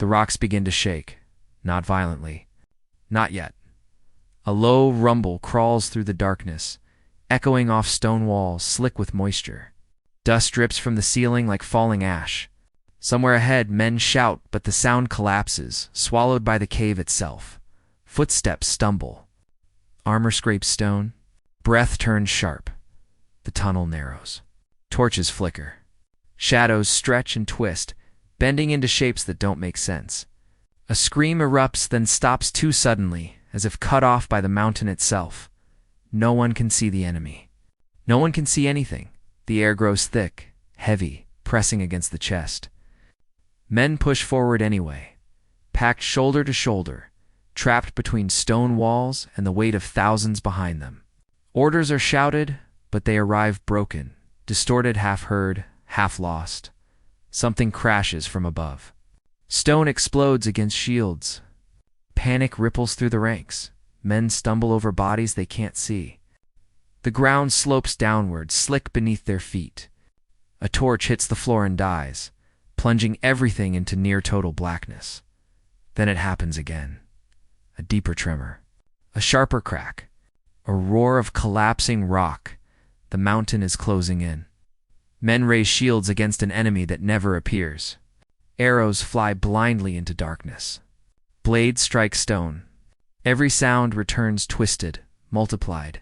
The rocks begin to shake, not violently. Not yet. A low rumble crawls through the darkness, echoing off stone walls slick with moisture. Dust drips from the ceiling like falling ash. Somewhere ahead, men shout, but the sound collapses, swallowed by the cave itself. Footsteps stumble. Armor scrapes stone. Breath turns sharp. The tunnel narrows. Torches flicker. Shadows stretch and twist, bending into shapes that don't make sense. A scream erupts, then stops too suddenly, as if cut off by the mountain itself. No one can see the enemy. No one can see anything. The air grows thick, heavy, pressing against the chest. Men push forward anyway, packed shoulder to shoulder, trapped between stone walls and the weight of thousands behind them. Orders are shouted, but they arrive broken, distorted, half heard, half lost. Something crashes from above. Stone explodes against shields. Panic ripples through the ranks. Men stumble over bodies they can't see. The ground slopes downward, slick beneath their feet. A torch hits the floor and dies, plunging everything into near-total blackness. Then it happens again. A deeper tremor. A sharper crack. A roar of collapsing rock. The mountain is closing in. Men raise shields against an enemy that never appears. Arrows fly blindly into darkness. Blades strike stone. Every sound returns twisted, multiplied,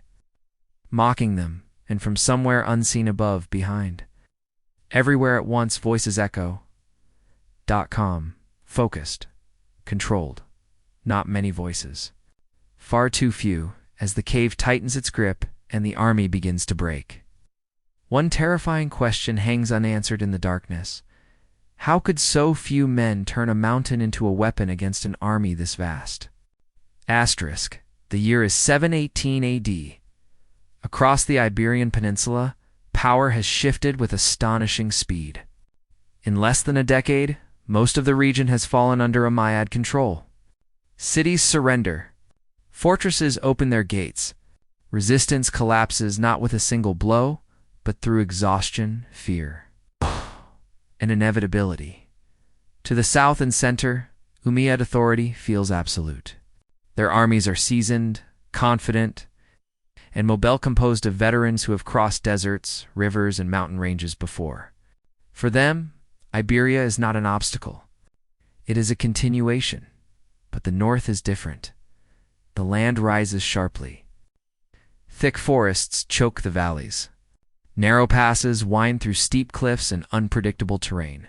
mocking them, and from somewhere unseen above, behind. Everywhere at once voices echo. Calm, focused, controlled. Not many voices. Far too few, as the cave tightens its grip and the army begins to break. One terrifying question hangs unanswered in the darkness. How could so few men turn a mountain into a weapon against an army this vast? Asterisk. The year is 718 AD. Across the Iberian Peninsula, power has shifted with astonishing speed. In less than a decade, most of the region has fallen under Umayyad control. Cities surrender. Fortresses open their gates. Resistance collapses not with a single blow, but through exhaustion, fear, and inevitability. To the south and center, Umayyad authority feels absolute. Their armies are seasoned, confident, and mobile, composed of veterans who have crossed deserts, rivers, and mountain ranges before. For them, Iberia is not an obstacle. It is a continuation. But the north is different. The land rises sharply. Thick forests choke the valleys. Narrow passes wind through steep cliffs and unpredictable terrain.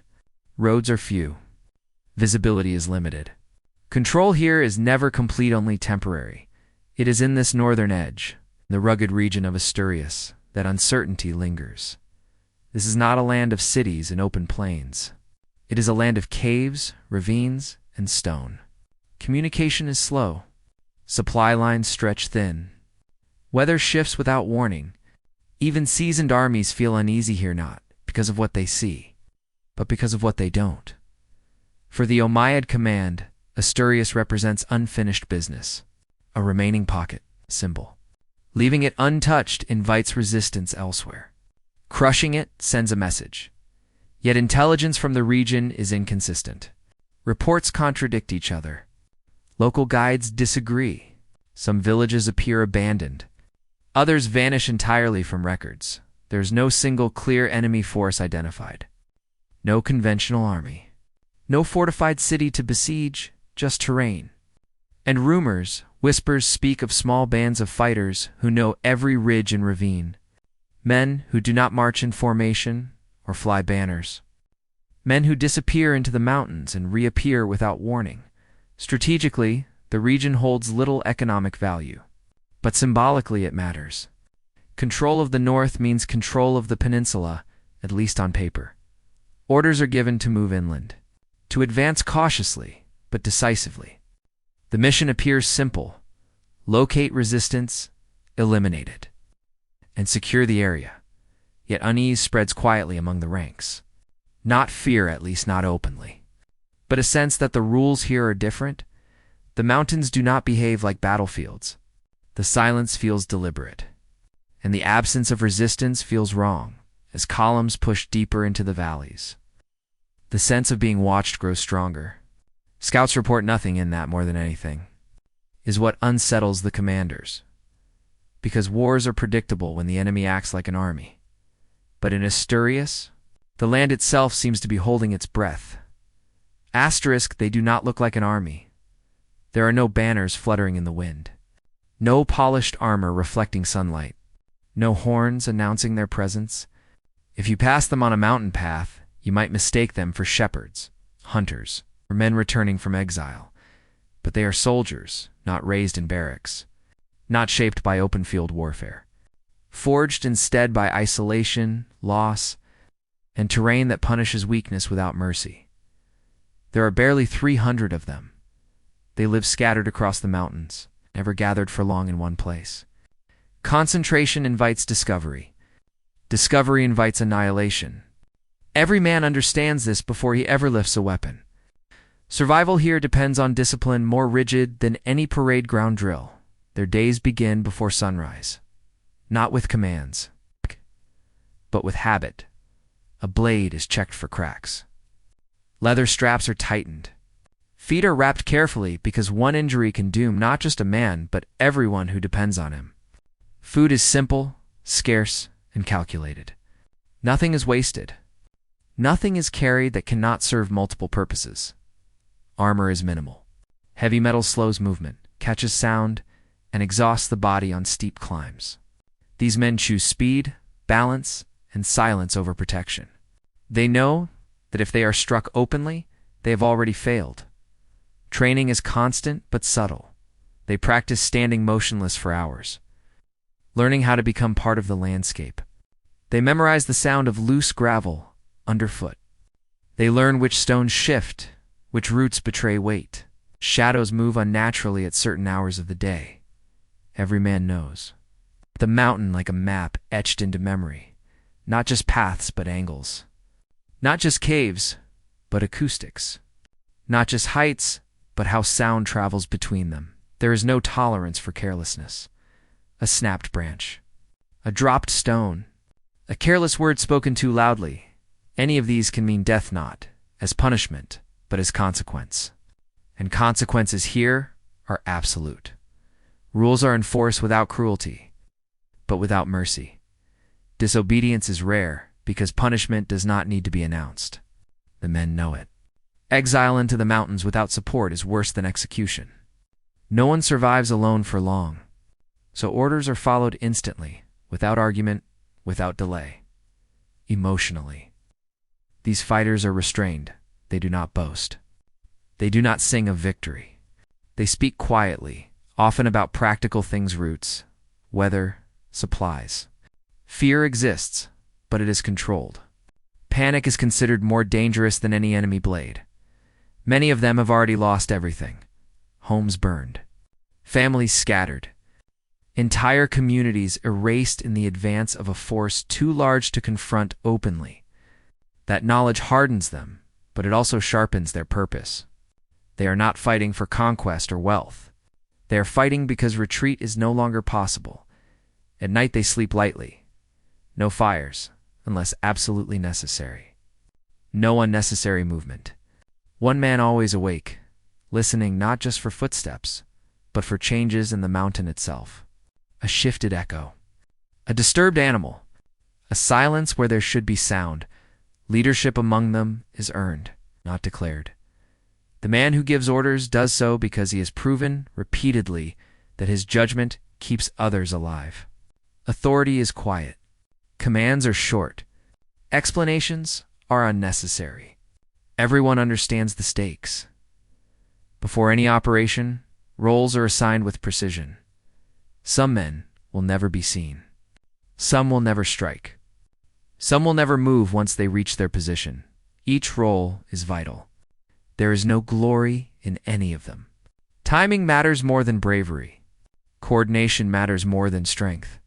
Roads are few. Visibility is limited. Control here is never complete, only temporary. It is in this northern edge, the rugged region of Asturias, that uncertainty lingers. This is not a land of cities and open plains. It is a land of caves, ravines, and stone. Communication is slow. Supply lines stretch thin. Weather shifts without warning. Even seasoned armies feel uneasy here, not because of what they see, but because of what they don't. For the Umayyad command, Asturias represents unfinished business, a remaining pocket symbol. Leaving it untouched invites resistance elsewhere. Crushing it sends a message. Yet intelligence from the region is inconsistent. Reports contradict each other. Local guides disagree. Some villages appear abandoned. Others vanish entirely from records. There's no single clear enemy force identified. No conventional army. No fortified city to besiege, just terrain. And rumors, whispers speak of small bands of fighters who know every ridge and ravine. Men who do not march in formation or fly banners. Men who disappear into the mountains and reappear without warning. Strategically, the region holds little economic value. But symbolically it matters. Control of the north means control of the peninsula, at least on paper. Orders are given to move inland. To advance cautiously, but decisively. The mission appears simple. Locate resistance, eliminate it, and secure the area. Yet unease spreads quietly among the ranks. Not fear, at least not openly, but a sense that the rules here are different. The mountains do not behave like battlefields. The silence feels deliberate, and the absence of resistance feels wrong as columns push deeper into the valleys. The sense of being watched grows stronger. Scouts report nothing in that more than anything, is what unsettles the commanders. Because wars are predictable when the enemy acts like an army. But in Asturias, the land itself seems to be holding its breath. Asterisk, they do not look like an army. There are no banners fluttering in the wind. No polished armor reflecting sunlight. No horns announcing their presence. If you pass them on a mountain path, you might mistake them for shepherds, hunters, or men returning from exile. But they are soldiers, not raised in barracks, not shaped by open field warfare, forged instead by isolation, loss, and terrain that punishes weakness without mercy. There are barely 300 of them. They live scattered across the mountains, never gathered for long in one place. Concentration invites discovery. Discovery invites annihilation. Every man understands this before he ever lifts a weapon. Survival here depends on discipline more rigid than any parade ground drill. Their days begin before sunrise, not with commands, but with habit. A blade is checked for cracks. Leather straps are tightened. Feet are wrapped carefully because one injury can doom not just a man, but everyone who depends on him. Food is simple, scarce, and calculated. Nothing is wasted. Nothing is carried that cannot serve multiple purposes. Armor is minimal. Heavy metal slows movement, catches sound, and exhausts the body on steep climbs. These men choose speed, balance, and silence over protection. They know that if they are struck openly, they have already failed. Training is constant but subtle. They practice standing motionless for hours, learning how to become part of the landscape. They memorize the sound of loose gravel underfoot. They learn which stones shift, which roots betray weight. Shadows move unnaturally at certain hours of the day. Every man knows. The mountain like a map etched into memory. Not just paths, but angles. Not just caves, but acoustics. Not just heights, but how sound travels between them. There is no tolerance for carelessness. A snapped branch, a dropped stone, a careless word spoken too loudly. Any of these can mean death not as punishment, but as consequence. And consequences here are absolute. Rules are enforced without cruelty, but without mercy. Disobedience is rare because punishment does not need to be announced. The men know it. Exile into the mountains without support is worse than execution. No one survives alone for long, so orders are followed instantly, without argument, without delay. Emotionally. These fighters are restrained. They do not boast. They do not sing of victory. They speak quietly, often about practical things: routes, weather, supplies. Fear exists, but it is controlled. Panic is considered more dangerous than any enemy blade. Many of them have already lost everything. Homes burned. Families scattered. Entire communities erased in the advance of a force too large to confront openly. That knowledge hardens them, but it also sharpens their purpose. They are not fighting for conquest or wealth. They are fighting because retreat is no longer possible. At night they sleep lightly. No fires, unless absolutely necessary. No unnecessary movement. One man always awake, listening not just for footsteps, but for changes in the mountain itself. A shifted echo. A disturbed animal. A silence where there should be sound. Leadership among them is earned, not declared. The man who gives orders does so because he has proven repeatedly that his judgment keeps others alive. Authority is quiet. Commands are short. Explanations are unnecessary. Everyone understands the stakes. Before any operation, roles are assigned with precision. Some men will never be seen. Some will never strike. Some will never move once they reach their position. Each role is vital. There is no glory in any of them. Timing matters more than bravery. Coordination matters more than strength.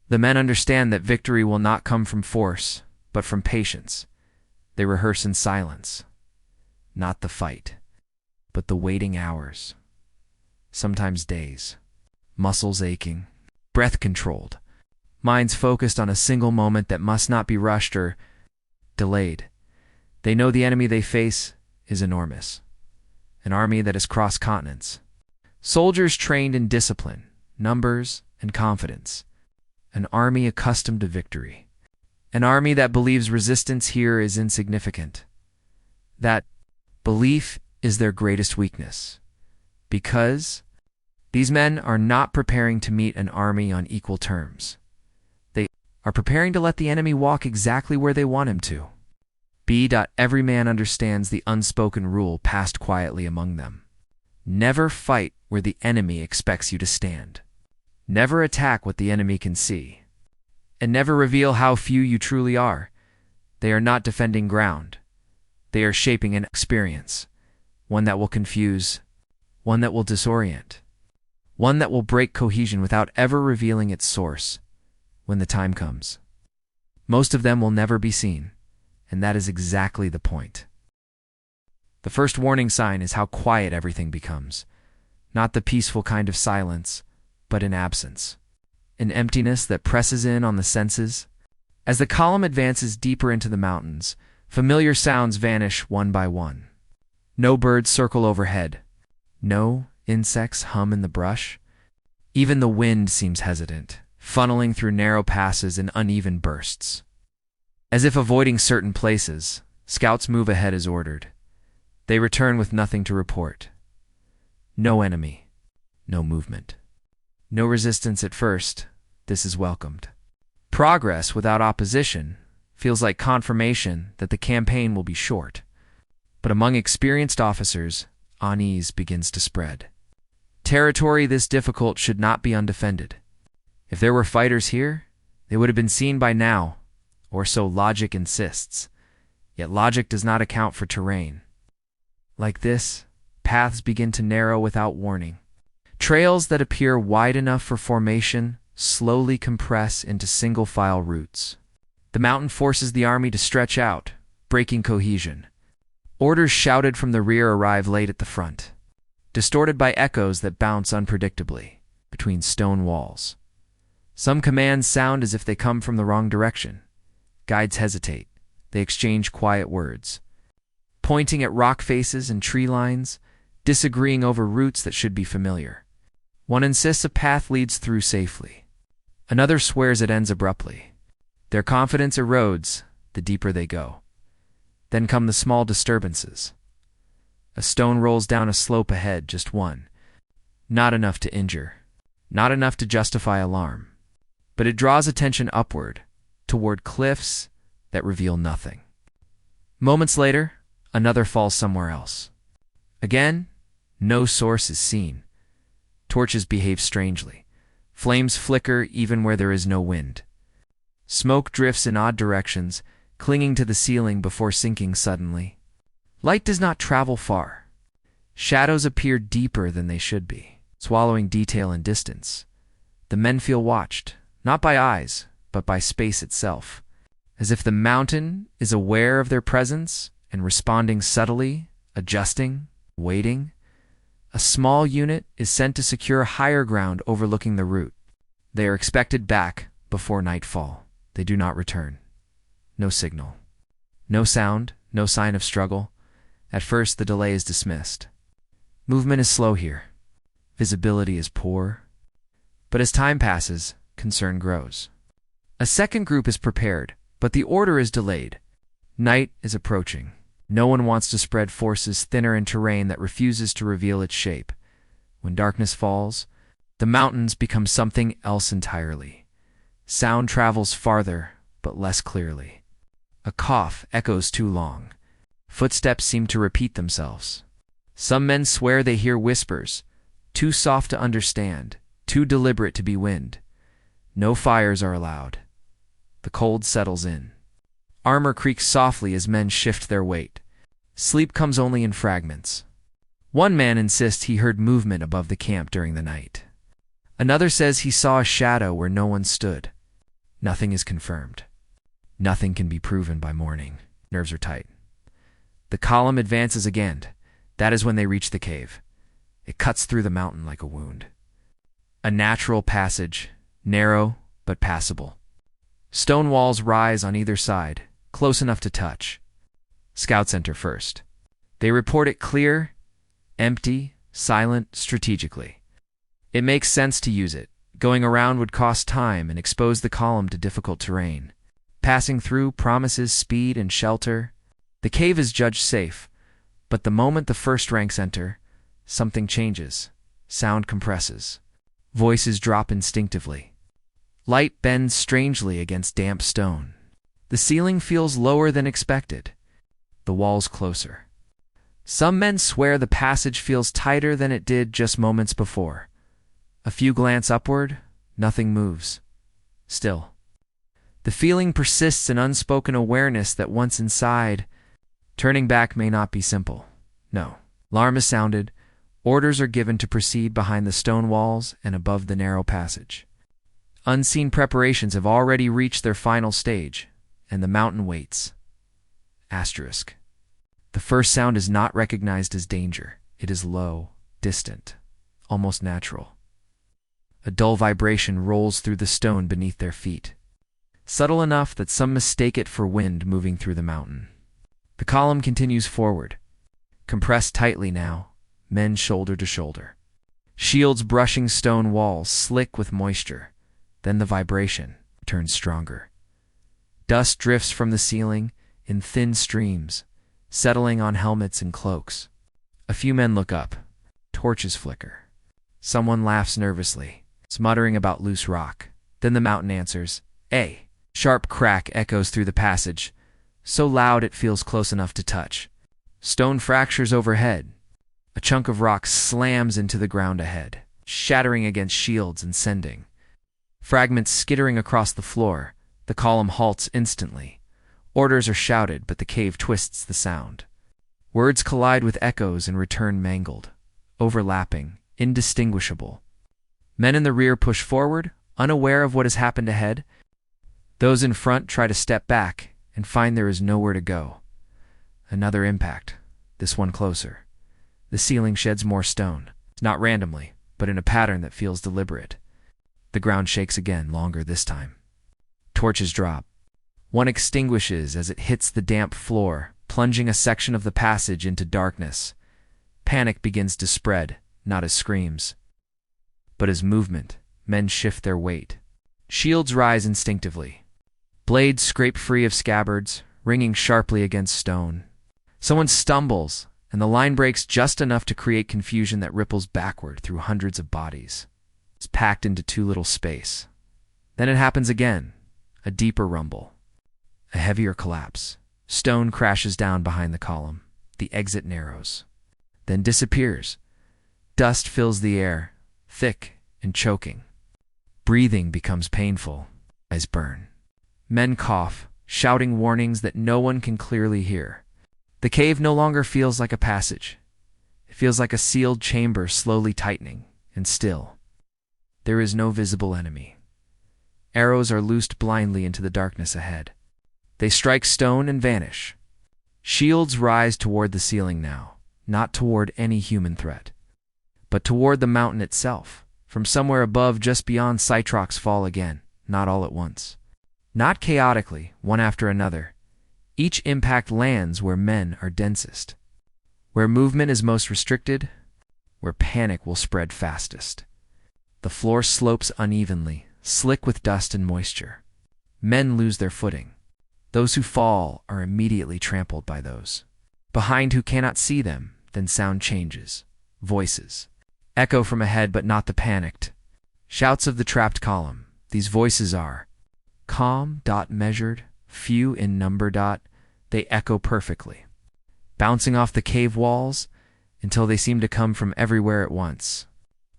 The men understand that victory will not come from force, but from patience. They rehearse in silence. Not the fight, but the waiting hours. Sometimes days. Muscles aching. Breath controlled. Minds focused on a single moment that must not be rushed or delayed. They know the enemy they face is enormous. an army that has crossed continents. Soldiers trained in discipline, numbers, and confidence. An army accustomed to victory. An army that believes resistance here is insignificant. That belief is their greatest weakness. Because these men are not preparing to meet an army on equal terms. They are preparing to let the enemy walk exactly where they want him to. Every man understands the unspoken rule passed quietly among them. Never fight where the enemy expects you to stand. Never attack what the enemy can see. And never reveal how few you truly are. They are not defending ground. They are shaping an experience, one that will confuse, one that will disorient, one that will break cohesion without ever revealing its source when the time comes. Most of them will never be seen, and that is exactly the point. The first warning sign is how quiet everything becomes. Not the peaceful kind of silence, but an absence. An emptiness that presses in on the senses. As the column advances deeper into the mountains, familiar sounds vanish one by one. No birds circle overhead. No insects hum in the brush. Even the wind seems hesitant, funneling through narrow passes in uneven bursts. As if avoiding certain places, scouts move ahead as ordered. They return with nothing to report. No enemy, no movement. No resistance at first. This is welcomed. Progress without opposition feels like confirmation that the campaign will be short. But among experienced officers, unease begins to spread. Territory this difficult should not be undefended. If there were fighters here, they would have been seen by now, or so logic insists. Yet logic does not account for terrain. Like this, paths begin to narrow without warning. Trails that appear wide enough for formation slowly compress into single-file routes. The mountain forces the army to stretch out, breaking cohesion. Orders shouted from the rear arrive late at the front, distorted by echoes that bounce unpredictably between stone walls. Some commands sound as if they come from the wrong direction. Guides hesitate. They exchange quiet words, pointing at rock faces and tree lines, disagreeing over routes that should be familiar. One insists a path leads through safely. Another swears it ends abruptly. Their confidence erodes the deeper they go. Then come the small disturbances. A stone rolls down a slope ahead, just one. Not enough to injure. Not enough to justify alarm. But it draws attention upward, toward cliffs that reveal nothing. Moments later, another falls somewhere else. Again, no source is seen. Torches behave strangely. Flames flicker even where there is no wind. Smoke drifts in odd directions, clinging to the ceiling before sinking suddenly. Light does not travel far. Shadows appear deeper than they should be, swallowing detail and distance. The men feel watched, not by eyes, but by space itself, as if the mountain is aware of their presence and responding subtly, adjusting, waiting. A small unit is sent to secure higher ground overlooking the route. They are expected back before nightfall. They do not return. No signal. No sound, no sign of struggle. At first, the delay is dismissed. Movement is slow here. Visibility is poor. But as time passes, concern grows. A second group is prepared, but the order is delayed. Night is approaching. No one wants to spread forces thinner in terrain that refuses to reveal its shape. When darkness falls, the mountains become something else entirely. Sound travels farther, but less clearly. A cough echoes too long. Footsteps seem to repeat themselves. Some men swear they hear whispers, too soft to understand, too deliberate to be wind. No fires are allowed. The cold settles in. Armor creaks softly as men shift their weight. Sleep comes only in fragments. One man insists he heard movement above the camp during the night. Another says he saw a shadow where no one stood. Nothing is confirmed. Nothing can be proven by morning. Nerves are tight. The column advances again. That is when they reach the cave. It cuts through the mountain like a wound. A natural passage, narrow but passable. Stone walls rise on either side, close enough to touch. Scouts enter first. They report it clear, Empty, silent, strategically. It makes sense to use it. Going around would cost time and expose the column to difficult terrain. Passing through promises speed and shelter. The cave is judged safe, but the moment the first ranks enter, something changes. Sound compresses. Voices drop instinctively. Light bends strangely against damp stone. The ceiling feels lower than expected. The walls closer. Some men swear the passage feels tighter than it did just moments before. A few glance upward, nothing moves. Still. The feeling persists, an unspoken awareness that once inside, turning back may not be simple. No. Alarm is sounded. Orders are given to proceed behind the stone walls and above the narrow passage. Unseen preparations have already reached their final stage, and the mountain waits. Asterisk. The first sound is not recognized as danger. It is low, distant, almost natural. A dull vibration rolls through the stone beneath their feet, subtle enough that some mistake it for wind moving through the mountain. The column continues forward, compressed tightly now, men shoulder to shoulder. Shields brushing stone walls, slick with moisture. Then the vibration turns stronger. Dust drifts from the ceiling in thin streams, settling on helmets and cloaks. A few men look up. Torches flicker. Someone laughs nervously, muttering about loose rock. Then the mountain answers, "Eh." Sharp crack echoes through the passage, so loud it feels close enough to touch. Stone fractures overhead. A chunk of rock slams into the ground ahead, shattering against shields and sending. Fragments skittering across the floor. The column halts instantly. Orders are shouted, but the cave twists the sound. Words collide with echoes and return mangled, overlapping, indistinguishable. Men in the rear push forward, unaware of what has happened ahead. Those in front try to step back and find there is nowhere to go. Another impact, this one closer. The ceiling sheds more stone, not randomly, but in a pattern that feels deliberate. The ground shakes again, longer this time. Torches drop. One extinguishes as it hits the damp floor, plunging a section of the passage into darkness. Panic begins to spread, not as screams, but as movement. Men shift their weight. Shields rise instinctively. Blades scrape free of scabbards, ringing sharply against stone. Someone stumbles, and the line breaks just enough to create confusion that ripples backward through hundreds of bodies. It's packed into too little space. Then it happens again, a deeper rumble, a heavier collapse. Stone crashes down behind the column. The exit narrows, then disappears. Dust fills the air, thick and choking. Breathing becomes painful. Eyes burn. Men cough, shouting warnings that no one can clearly hear. The cave no longer feels like a passage. It feels like a sealed chamber slowly tightening, and still. There is no visible enemy. Arrows are loosed blindly into the darkness ahead. They strike stone and vanish. Shields rise toward the ceiling now, not toward any human threat, but toward the mountain itself. From somewhere above, just beyond, Cytrox fall again, not all at once. Not chaotically, one after another. Each impact lands where men are densest, where movement is most restricted, where panic will spread fastest. The floor slopes unevenly, slick with dust and moisture. Men lose their footing. Those who fall are immediately trampled by those behind who cannot see them. Then sound changes. Voices echo from ahead, but not the panicked. Shouts of the trapped column. These voices are calm, measured, few in number. They echo perfectly, bouncing off the cave walls until they seem to come from everywhere at once.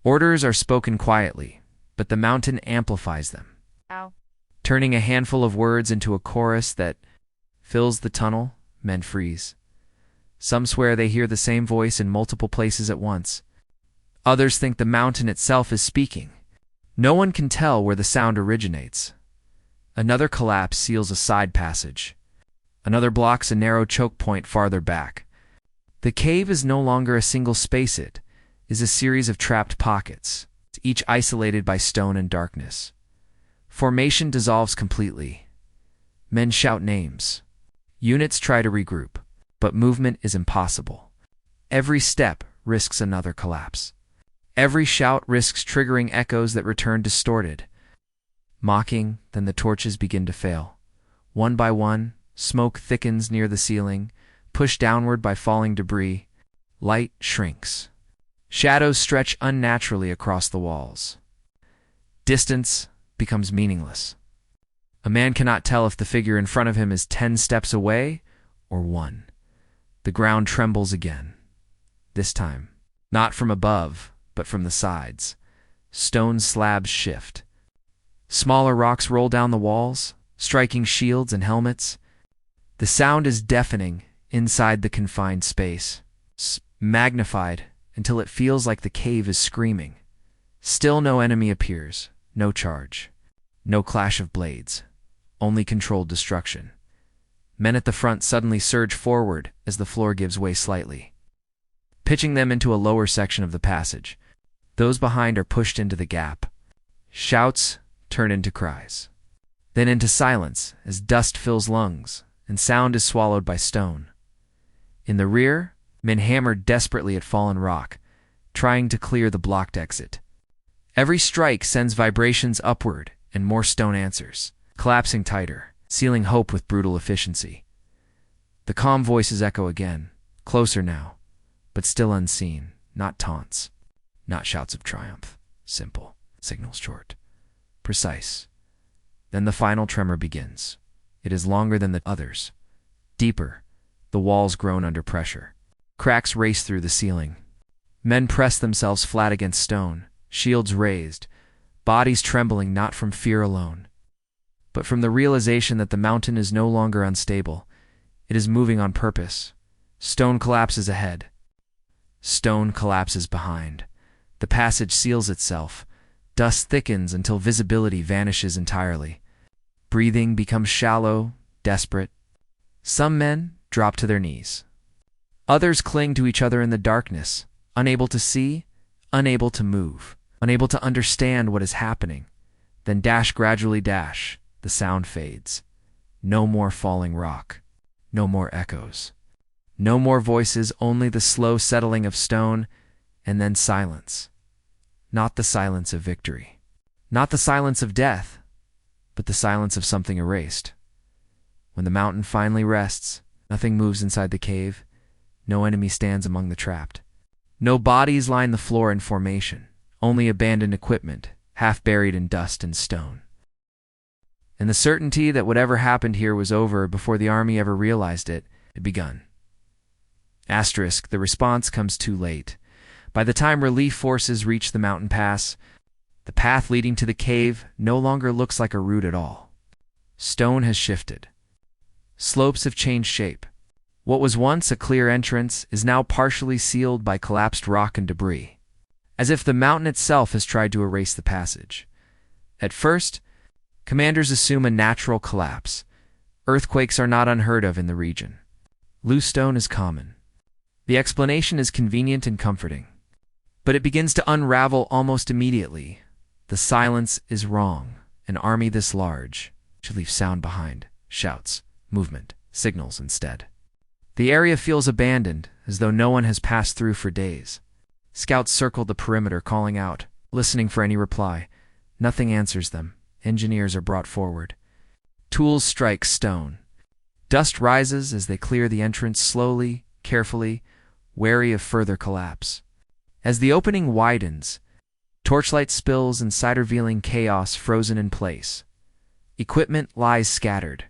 Orders are spoken quietly, but the mountain amplifies them, turning a handful of words into a chorus that fills the tunnel. Men freeze. Some swear they hear the same voice in multiple places at once. Others think the mountain itself is speaking. No one can tell where the sound originates. Another collapse seals a side passage. Another blocks a narrow choke point farther back. The cave is no longer a single space. It is a series of trapped pockets, each isolated by stone and darkness. Formation dissolves completely. Men shout names. Units try to regroup, but movement is impossible. Every step risks another collapse. Every shout risks triggering echoes that return distorted. Mocking, then the torches begin to fail. One by one, smoke thickens near the ceiling, pushed downward by falling debris. Light shrinks. Shadows stretch unnaturally across the walls. Distance becomes meaningless. A man cannot tell if the figure in front of him is 10 steps away or 1. The ground trembles again. This time, not from above, but from the sides. Stone slabs shift. Smaller rocks roll down the walls, striking shields and helmets. The sound is deafening inside the confined space, magnified until it feels like the cave is screaming. Still no enemy appears, no charge, no clash of blades, only controlled destruction. Men at the front suddenly surge forward as the floor gives way slightly, pitching them into a lower section of the passage. Those behind are pushed into the gap. Shouts turn into cries, then into silence as dust fills lungs and sound is swallowed by stone. In the rear, men hammer desperately at fallen rock, trying to clear the blocked exit. Every strike sends vibrations upward, and more stone answers, collapsing tighter, sealing hope with brutal efficiency. The calm voices echo again, closer now, but still unseen, not taunts, not shouts of triumph. Simple, signals short, precise. Then the final tremor begins. It is longer than the others. Deeper, the walls groan under pressure. Cracks race through the ceiling. Men press themselves flat against stone, shields raised, bodies trembling not from fear alone, but from the realization that the mountain is no longer unstable. It is moving on purpose. Stone collapses ahead. Stone collapses behind. The passage seals itself. Dust thickens until visibility vanishes entirely. Breathing becomes shallow, desperate. Some men drop to their knees. Others cling to each other in the darkness, unable to see, unable to move, unable to understand what is happening. Then gradually, the sound fades. No more falling rock. No more echoes. No more voices, only the slow settling of stone, and then silence. Not the silence of victory. Not the silence of death, but the silence of something erased. When the mountain finally rests, nothing moves inside the cave. No enemy stands among the trapped. No bodies line the floor in formation, only abandoned equipment, half buried in dust and stone. And the certainty that whatever happened here was over before the army ever realized it had begun. Asterisk, the response comes too late. By the time relief forces reach the mountain pass, the path leading to the cave no longer looks like a route at all. Stone has shifted. Slopes have changed shape. What was once a clear entrance is now partially sealed by collapsed rock and debris, as if the mountain itself has tried to erase the passage. At first, commanders assume a natural collapse. Earthquakes are not unheard of in the region. Loose stone is common. The explanation is convenient and comforting. But it begins to unravel almost immediately. The silence is wrong. An army this large should leave sound behind, shouts, movement, signals instead. The area feels abandoned, as though no one has passed through for days. Scouts circle the perimeter, calling out, listening for any reply. Nothing answers them. Engineers are brought forward. Tools strike stone. Dust rises as they clear the entrance slowly, carefully, wary of further collapse. As the opening widens, torchlight spills inside, revealing chaos frozen in place. Equipment lies scattered.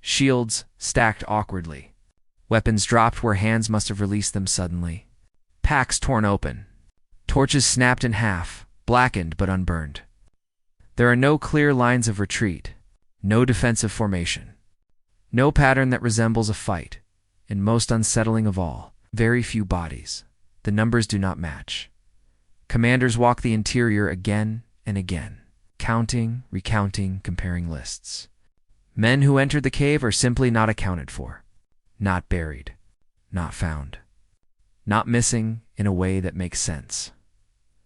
Shields stacked awkwardly. Weapons dropped where hands must have released them suddenly. Packs torn open. Torches snapped in half, blackened but unburned. There are no clear lines of retreat, no defensive formation, no pattern that resembles a fight, and most unsettling of all, very few bodies. The numbers do not match. Commanders walk the interior again and again, counting, recounting, comparing lists. Men who entered the cave are simply not accounted for, not buried, not found, not missing in a way that makes sense.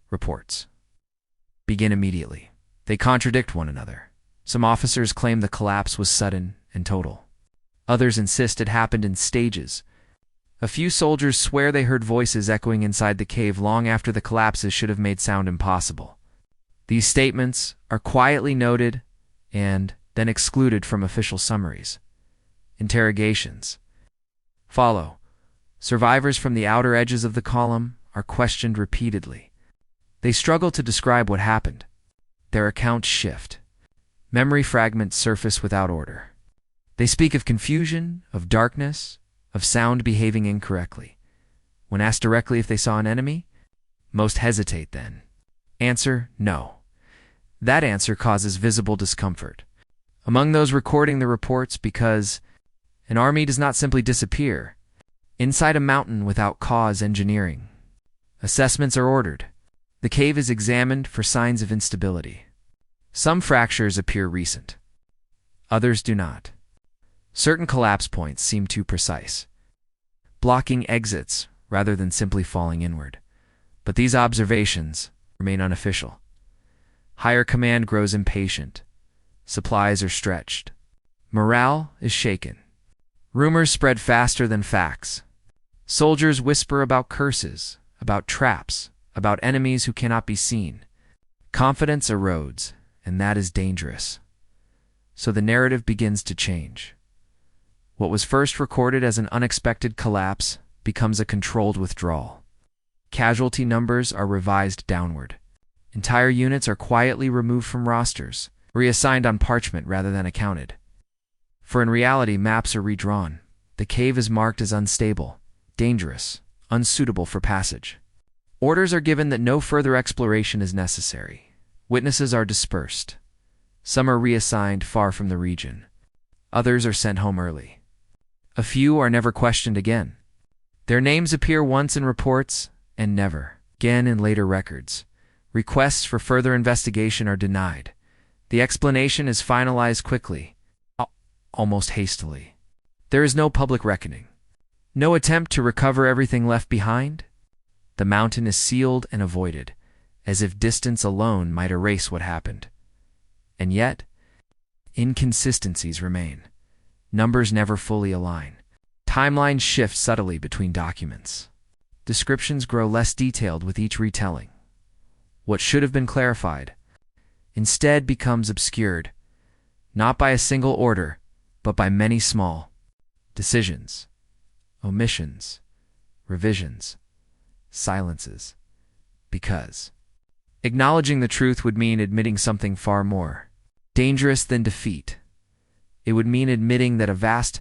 Reports begin immediately. They contradict one another. Some officers claim the collapse was sudden and total. Others insist it happened in stages. A few soldiers swear they heard voices echoing inside the cave long after the collapses should have made sound impossible. These statements are quietly noted and then excluded from official summaries. Interrogations follow. Survivors from the outer edges of the column are questioned repeatedly. They struggle to describe what happened. Their accounts shift. Memory fragments surface without order. They speak of confusion, of darkness, of sound behaving incorrectly. When asked directly if they saw an enemy, most hesitate then. Answer, no. That answer causes visible discomfort among those recording the reports because an army does not simply disappear inside a mountain without cause engineering. Assessments are ordered. The cave is examined for signs of instability. Some fractures appear recent. Others do not. Certain collapse points seem too precise, blocking exits rather than simply falling inward. But these observations remain unofficial. Higher command grows impatient. Supplies are stretched. Morale is shaken. Rumors spread faster than facts. Soldiers whisper about curses, about traps, about enemies who cannot be seen. Confidence erodes, and that is dangerous. So the narrative begins to change. What was first recorded as an unexpected collapse becomes a controlled withdrawal. Casualty numbers are revised downward. Entire units are quietly removed from rosters, reassigned on parchment rather than accounted. For in reality, maps are redrawn. The cave is marked as unstable, dangerous, unsuitable for passage. Orders are given that no further exploration is necessary. Witnesses are dispersed. Some are reassigned far from the region. Others are sent home early. A few are never questioned again. Their names appear once in reports and never again in later records. Requests for further investigation are denied. The explanation is finalized quickly, almost hastily. There is no public reckoning. No attempt to recover everything left behind. The mountain is sealed and avoided, as if distance alone might erase what happened. And yet, inconsistencies remain. Numbers never fully align. Timelines shift subtly between documents. Descriptions grow less detailed with each retelling. What should have been clarified instead becomes obscured, not by a single order, but by many small decisions, omissions, revisions, silences. Because acknowledging the truth would mean admitting something far more dangerous than defeat. It would mean admitting that a vast,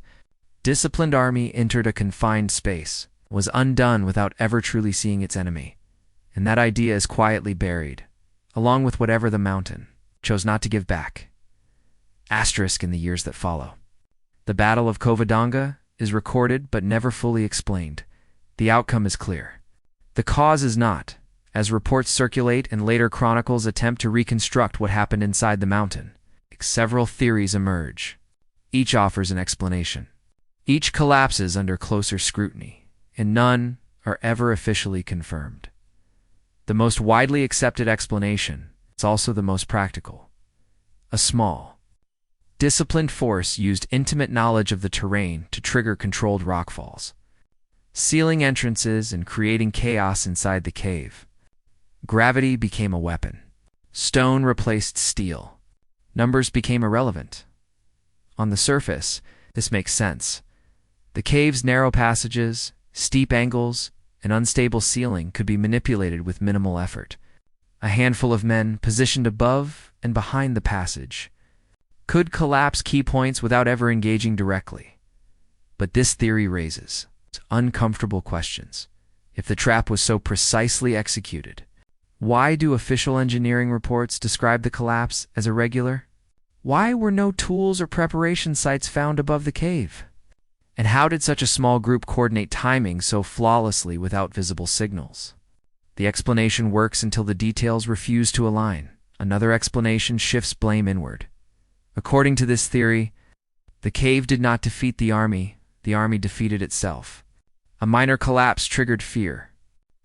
disciplined army entered a confined space, was undone without ever truly seeing its enemy. And that idea is quietly buried, along with whatever the mountain chose not to give back. Asterisk in the years that follow. The Battle of Covadonga is recorded but never fully explained. The outcome is clear. The cause is not, as reports circulate and later chronicles attempt to reconstruct what happened inside the mountain. Several theories emerge. Each offers an explanation. Each collapses under closer scrutiny, and none are ever officially confirmed. The most widely accepted explanation is also the most practical. A small, disciplined force used intimate knowledge of the terrain to trigger controlled rockfalls, sealing entrances and creating chaos inside the cave. Gravity became a weapon. Stone replaced steel. Numbers became irrelevant. On the surface, this makes sense. The cave's narrow passages, steep angles, and unstable ceiling could be manipulated with minimal effort. A handful of men positioned above and behind the passage could collapse key points without ever engaging directly. But this theory raises uncomfortable questions. If the trap was so precisely executed, why do official engineering reports describe the collapse as irregular? Why were no tools or preparation sites found above the cave? And how did such a small group coordinate timing so flawlessly without visible signals? The explanation works until the details refuse to align. Another explanation shifts blame inward. According to this theory, the cave did not defeat the army defeated itself. A minor collapse triggered fear.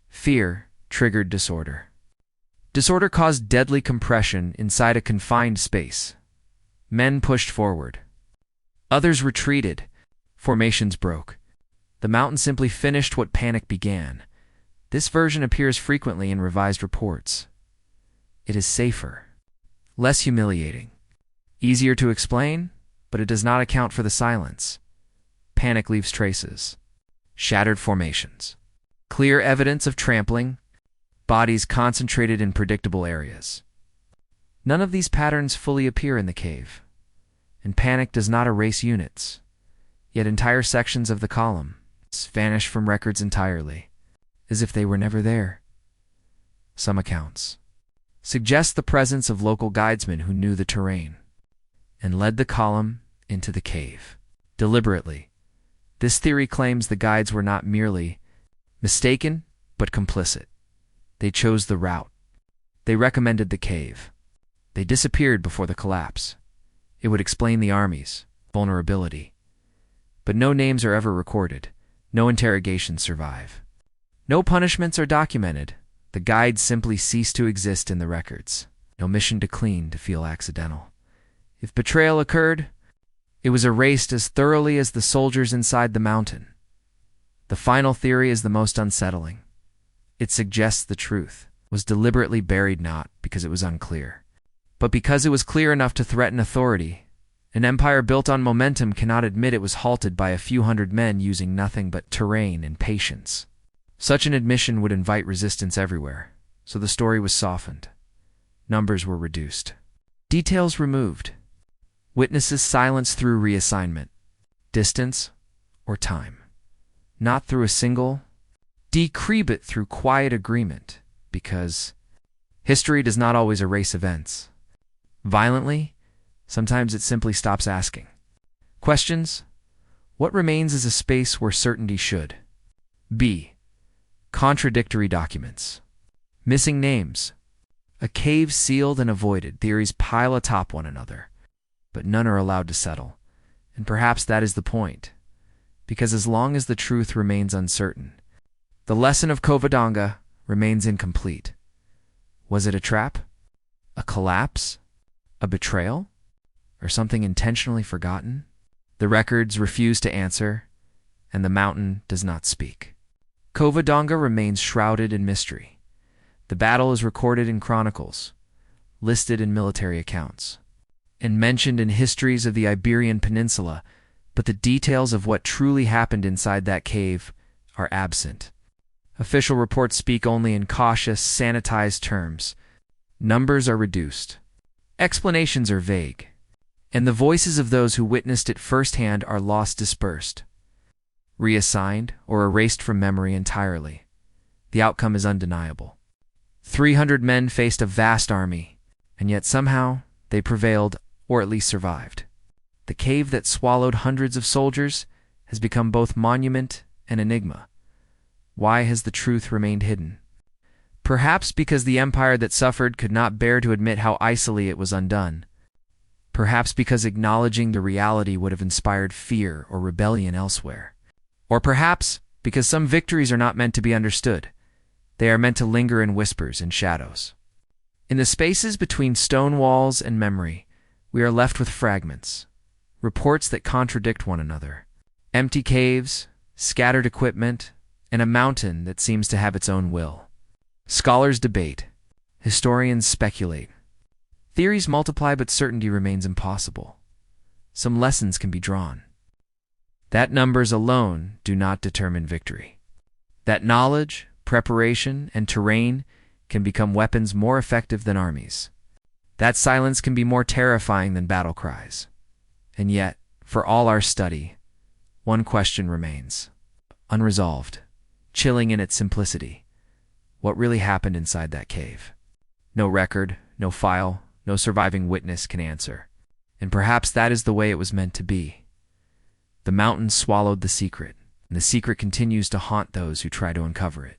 Fear triggered disorder. Disorder caused deadly compression inside a confined space. Men pushed forward. Others retreated. Formations broke. The mountain simply finished what panic began. This version appears frequently in revised reports. It is safer, less humiliating, easier to explain, but it does not account for the silence. Panic leaves traces, shattered formations, clear evidence of trampling, bodies concentrated in predictable areas. None of these patterns fully appear in the cave, and panic does not erase units, yet entire sections of the column vanish from records entirely, as if they were never there. Some accounts suggest the presence of local guidesmen who knew the terrain and led the column into the cave deliberately. This theory claims the guides were not merely mistaken, but complicit. They chose the route. They recommended the cave. They disappeared before the collapse. It would explain the army's vulnerability. But no names are ever recorded. No interrogations survive. No punishments are documented. The guides simply cease to exist in the records. No mission to clean to feel accidental. If betrayal occurred, it was erased as thoroughly as the soldiers inside the mountain. The final theory is the most unsettling. It suggests the truth was deliberately buried not because it was unclear, but because it was clear enough to threaten authority. An empire built on momentum cannot admit it was halted by a few hundred men using nothing but terrain and patience. Such an admission would invite resistance everywhere, so the story was softened. Numbers were reduced. Details removed. Witnesses silenced through reassignment, distance, or time. Not through a single decree, but through quiet agreement, because history does not always erase events violently. Sometimes it simply stops asking questions. What remains is a space where certainty should be. Contradictory documents. Missing names. A cave sealed and avoided. Theories pile atop one another, but none are allowed to settle. And perhaps that is the point, because as long as the truth remains uncertain, the lesson of Covadonga remains incomplete. Was it a trap? A collapse? A betrayal? Or something intentionally forgotten? The records refuse to answer, and the mountain does not speak. Covadonga remains shrouded in mystery. The battle is recorded in chronicles, listed in military accounts, and mentioned in histories of the Iberian Peninsula, but the details of what truly happened inside that cave are absent. Official reports speak only in cautious, sanitized terms. Numbers are reduced. Explanations are vague, and the voices of those who witnessed it firsthand are lost, dispersed, reassigned, or erased from memory entirely. The outcome is undeniable. 300 men faced a vast army, and yet somehow they prevailed, or at least survived. The cave that swallowed hundreds of soldiers has become both monument and enigma. Why has the truth remained hidden? Perhaps because the empire that suffered could not bear to admit how icily it was undone. Perhaps because acknowledging the reality would have inspired fear or rebellion elsewhere. Or perhaps because some victories are not meant to be understood. They are meant to linger in whispers and shadows. In the spaces between stone walls and memory, we are left with fragments, reports that contradict one another, empty caves, scattered equipment, and a mountain that seems to have its own will. Scholars debate. Historians speculate. Theories multiply, but certainty remains impossible. Some lessons can be drawn. That numbers alone do not determine victory. That knowledge, preparation, and terrain can become weapons more effective than armies. That silence can be more terrifying than battle cries. And yet, for all our study, one question remains, unresolved, chilling in its simplicity. What really happened inside that cave? No record, no file, no surviving witness can answer. And perhaps that is the way it was meant to be. The mountain swallowed the secret, and the secret continues to haunt those who try to uncover it.